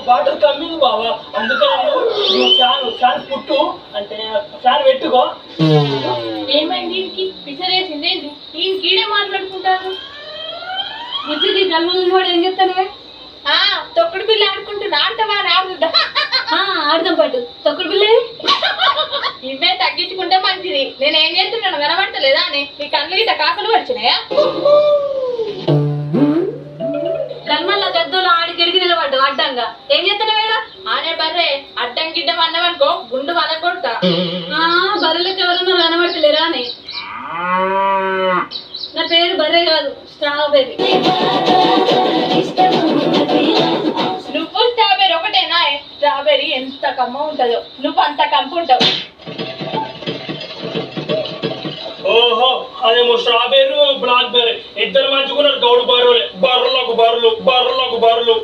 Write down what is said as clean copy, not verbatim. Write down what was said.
Water coming బావా, అందుకని నువ్వు ఫ్యాన్ పుట్టు అంటే ఫ్యాన్ పెట్టుకో. ఏమైంది దీనికి పిసరేసింది ఏంటి? ఈ కీడే మాట్లాడుకుంటారు. బుజ్జికి కళ్ళు కూడా ఏం చెప్తాను? తొక్కుడు పిల్ల ఆడుకుంటున్నా, ఆడతావా? ఆడుతుందా? ఆడదాం పట్టు. తొక్కుడు పిల్ల ఇవే తగ్గించుకుంటే మంచిది. నేను ఏం చేస్తున్నాను కనబడతలేదా అని? నీ కళ్ళు ఇట కాకలు వచ్చినాయా? కల్మల్ల గద్దోలు ఆడి గిడికి నిలబడ్డావు అడ్డంగా. ఏం చేస్తున్నావు ఇక్కడ? ఆనే బర్రే అడ్డం గిడ్డం అన్నవనుకో గుండు వదకొడతా. బర్రెలకు ఎవరన్నా కనబడతలేరా అని? నా పేరు బర్రె కాదు, స్ట్రాబెర్రీ. నువ్వు స్ట్రాబెర్రీ ఒకటేనా? స్ట్రాబెర్రీ ఎంత కమ్మ ఉంటుందో, నువ్వు అంత కంపు ఉంటావు. ఓహో, అదేమో స్ట్రాబెర్రీ బ్లాక్ బెర్రీ ఇద్దరు మంచుకున్నారు. గౌడు బర్రెలే, బర్రెలకు బర్రెలు, బర్రెలకు బర్రెలు.